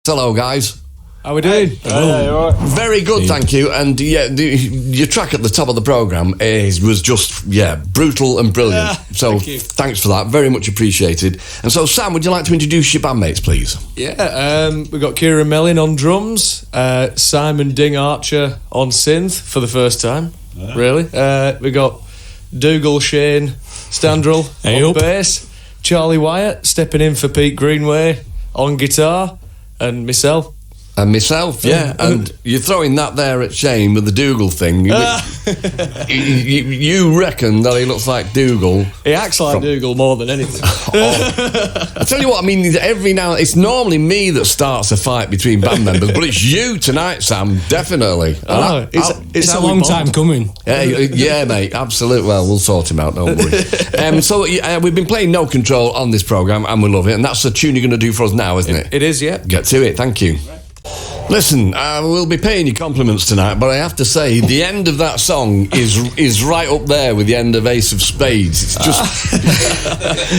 Hello, guys. How we doing? Hey, all right. Very good, thank you. And yeah, your track at the top of the programme was just, brutal and brilliant. So thanks for that. Very much appreciated. And so, Sam, would you like to introduce your bandmates, please? Yeah, we've got Kieran Mellin on drums, Simon Ding Archer on synth for the first time, really. We got Dougal Shane Standrel on bass, Charlie Wyatt stepping in for Pete Greenway on guitar, and myself. And myself, yeah. And you're throwing that there at Shane with the Dougal thing. You reckon that he looks like Dougal? He acts like Dougal more than anything. I tell you what, I mean, every now and it's normally me that starts a fight between band members, but it's you tonight, Sam, definitely. It's a long time coming. Yeah, mate, absolutely. Well, we'll sort him out, don't worry. So we've been playing No Control on this programme, and we love it, and that's the tune you're going to do for us now, isn't it? It is, yeah. Get to it, thank you. Listen, we'll be paying you compliments tonight, but I have to say the end of that song is right up there with the end of Ace of Spades. It's just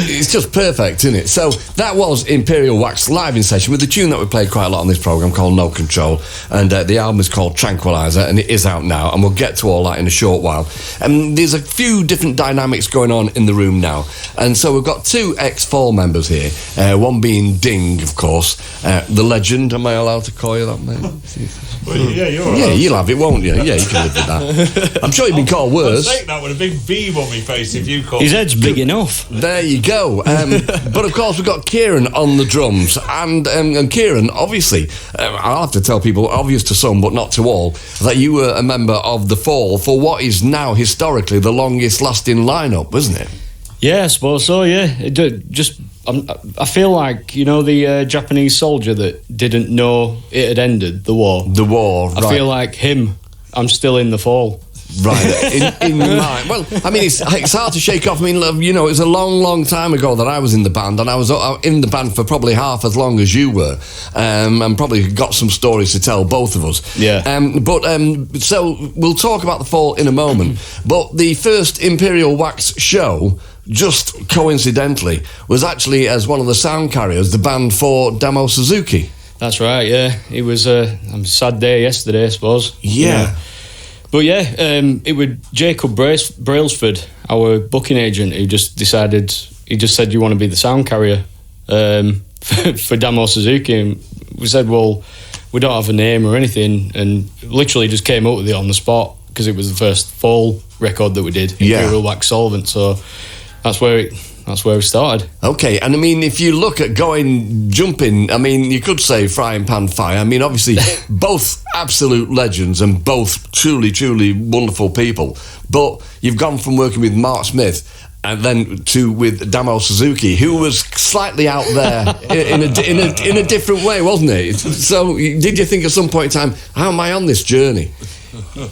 it's just perfect, isn't it? So that was Imperial Wax live in session with the tune that we played quite a lot on this programme called No Control, and the album is called Tranquilliser, and it is out now, and we'll get to all that in a short while. And there's a few different dynamics going on in the room now, and so we've got two ex-Fall members here, one being Ding, of course, the legend. Am I allowed to call you that? Mate. Well, yeah, you're right. Yeah, you'll have it, won't you? Yeah, you can live with that. I'm sure you've been called worse. I'd take that with a big beam on my face if you called. His head's big enough. There you go. But of course, we've got Kieran on the drums, and Kieran, obviously, I'll have to tell people, obvious to some but not to all, that you were a member of the Fall for what is now historically the longest-lasting lineup, isn't it? Yeah, I suppose so. Yeah, I feel like, you know, the Japanese soldier that didn't know it had ended, the war. The war, I feel like him. I'm still in the Fall. Right, in mind. Well, I mean, it's hard to shake off. I mean, you know, it was a long, long time ago that I was in the band, and I was in the band for probably half as long as you were, and probably got some stories to tell, both of us. Yeah. So we'll talk about the Fall in a moment, but the first Imperial Wax show, just coincidentally, was actually as one of the sound carriers, the band for Damo Suzuki. That's right, yeah. It was a sad day yesterday, I suppose. Yeah. But yeah, it was Jacob Brailsford, our booking agent, who just decided, he just said, you want to be the sound carrier for Damo Suzuki? And we said, well, we don't have a name or anything, and literally just came up with it on the spot, because it was the first Fall record that we did, Imperial Wax Solvent, so that's where we started. Okay, and I mean, if you look at jumping, I mean, you could say frying pan fire. I mean, obviously, both absolute legends and both truly, truly wonderful people. But you've gone from working with Mark Smith and then with Damo Suzuki, who was slightly out there in a different way, wasn't it? So, did you think at some point in time, how am I on this journey?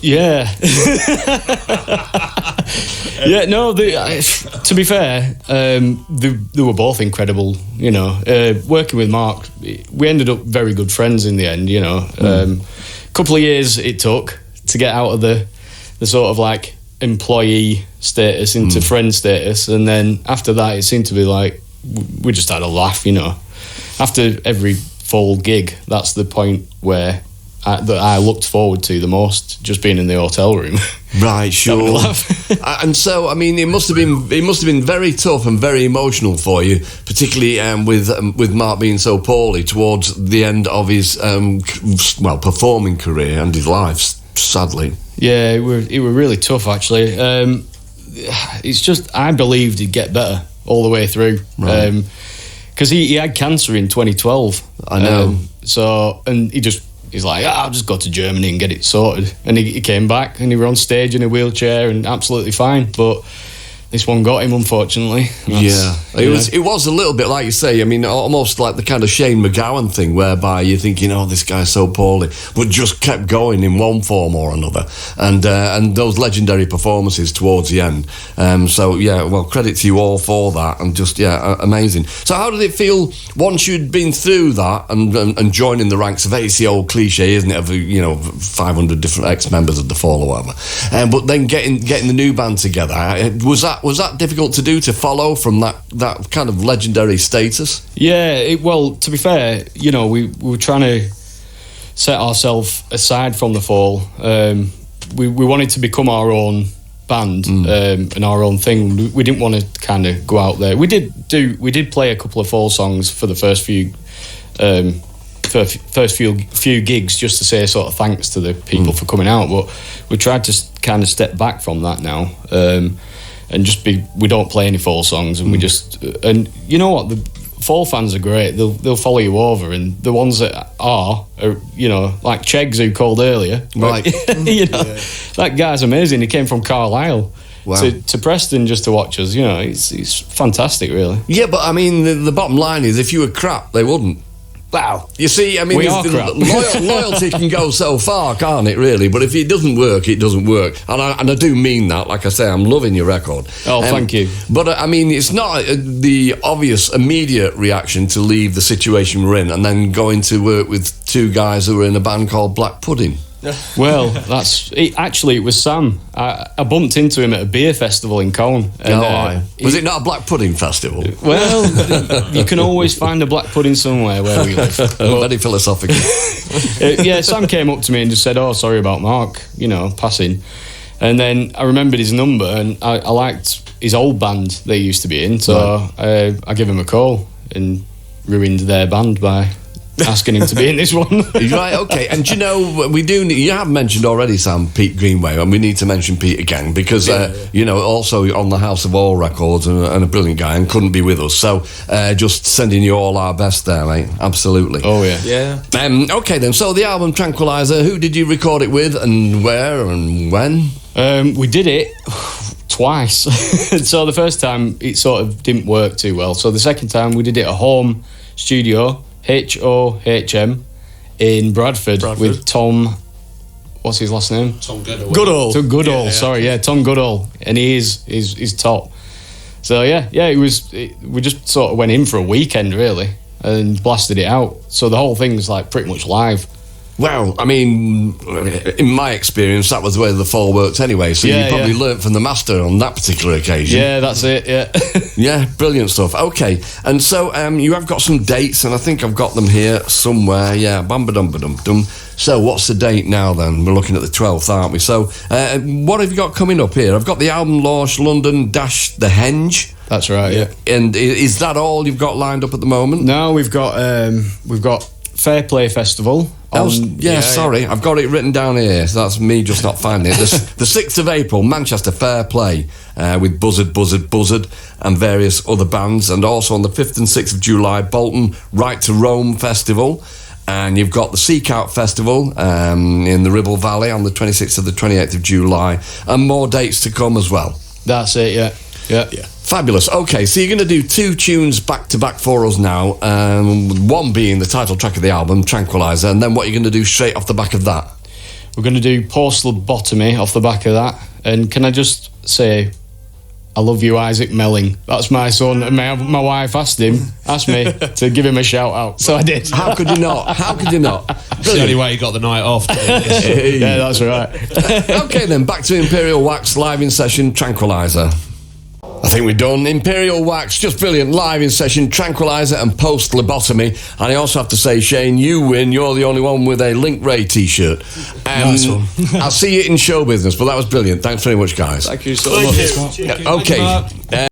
Yeah. Yeah, no, to be fair, they were both incredible, you know. Working with Mark, we ended up very good friends in the end, you know. Couple of years it took to get out of the sort of like employee status into friend status, and then after that it seemed to be like we just had a laugh, you know. After every Fall gig, that's the point where that I looked forward to the most, just being in the hotel room. Right, sure. And so, I mean, it must have been very tough and very emotional for you, particularly with Mark being so poorly towards the end of his performing career and his life, sadly. Yeah, it were really tough, actually. It's just, I believed he'd get better all the way through. Right. Because he had cancer in 2012. I know. He's like, I'll just go to Germany and get it sorted. And he came back and he was on stage in a wheelchair and absolutely fine. But this one got him, unfortunately. It was a little bit like you say. I mean, almost like the kind of Shane McGowan thing, whereby you're thinking, oh, this guy's so poorly, but just kept going in one form or another, and those legendary performances towards the end. Credit to you all for that, and just amazing. So, how did it feel once you'd been through that and joining the ranks of it's the old cliche, isn't it, of 500 different ex-members of the Fall or whatever, but then getting the new band together? Was that was that difficult to do, to follow from that kind of legendary status? Yeah, well, to be fair, you know, we were trying to set ourselves aside from the Fall. We wanted to become our own band and our own thing. We didn't want to kind of go out there. We did play a couple of Fall songs for the first few gigs, just to say sort of thanks to the people for coming out. But we tried to kind of step back from that now, and just we don't play any Fall songs, and we just and you know what, the Fall fans are great. They'll follow you over, and the ones that are you know, like Cheggs, who called earlier, right? You know, that guy's amazing. He came from Carlisle. Wow. To Preston just to watch us. You know, it's fantastic, really. Yeah, but I mean, the bottom line is, if you were crap, they wouldn't. Wow. You see, I mean, We are crap. Loyalty can go so far, can't it, really? But if it doesn't work, it doesn't work. And I do mean that. Like I say, I'm loving your record. Oh, thank you. But, I mean, it's not the obvious, immediate reaction to leave the situation we're in and then going to work with two guys who were in a band called Black Pudding. Well, actually, it was Sam. I bumped into him at a beer festival in Cone. And, was it not a Black Pudding festival? Well, you can always find a black pudding somewhere where we live. Very philosophical. Yeah, Sam came up to me and just said, "Oh, sorry about Mark, you know, passing." And then I remembered his number, and I liked his old band they used to be in, so I gave him a call and ruined their band by asking him to be in this one. Right, okay. And do you know, you have mentioned already, Sam, Pete Greenway, and we need to mention Pete again, because, you know, also on the House of All records, and a brilliant guy, and couldn't be with us. So, just sending you all our best there, mate. Absolutely. Oh, yeah. Okay, then. So, the album Tranquilliser, who did you record it with, and where, and when? We did it twice. So, the first time, it sort of didn't work too well. So, the second time, we did it at home studio, HOHM, in Bradford with Tom. What's his last name? Tom Goodall. Goodall. Sorry, Tom Goodall, and he's top. So we just sort of went in for a weekend really and blasted it out. So the whole thing's like pretty much live. Well, I mean, in my experience, that was the way the Fall worked anyway. So you probably learnt from the master on that particular occasion. Yeah, that's it. Yeah. Yeah, brilliant stuff. Okay, and so you have got some dates, and I think I've got them here somewhere. Yeah, bum-ba-dum-ba-dum-dum. So what's the date now then? We're looking at the 12th, aren't we? So what have you got coming up here? I've got the album launch, London - the Henge. That's right. Yeah. And is that all you've got lined up at the moment? No, we've got Fair Play Festival. Sorry, I've got it written down here. So that's me just not finding it. The 6th of April, Manchester Fair Play, with Buzzard, and various other bands. And also on the 5th and 6th of July, Bolton Right to Rome Festival. And you've got the Seek Out Festival in the Ribble Valley on the 26th to the 28th of July. And more dates to come as well. That's it, yeah. Fabulous. Okay, so you're going to do 2 tunes back to back for us now. One being the title track of the album, Tranquilliser, and then what you're going to do straight off the back of that? We're going to do Post Lobotomy off the back of that. And can I just say, I love you, Isaac Melling. That's my son, and my wife asked me to give him a shout out, so I did. How could you not? That's the only way you got the night off. Yeah, that's right. Okay then, back to Imperial Wax live in session, Tranquilliser. I think we're done. Imperial Wax, just brilliant, live in session, Tranquilliser and Post Lobotomy. And I also have to say, Shane, you win. You're the only one with a Link Ray t-shirt. Nice one. I'll see you in show business, but that was brilliant. Thanks very much, guys. Thank you so much. Okay.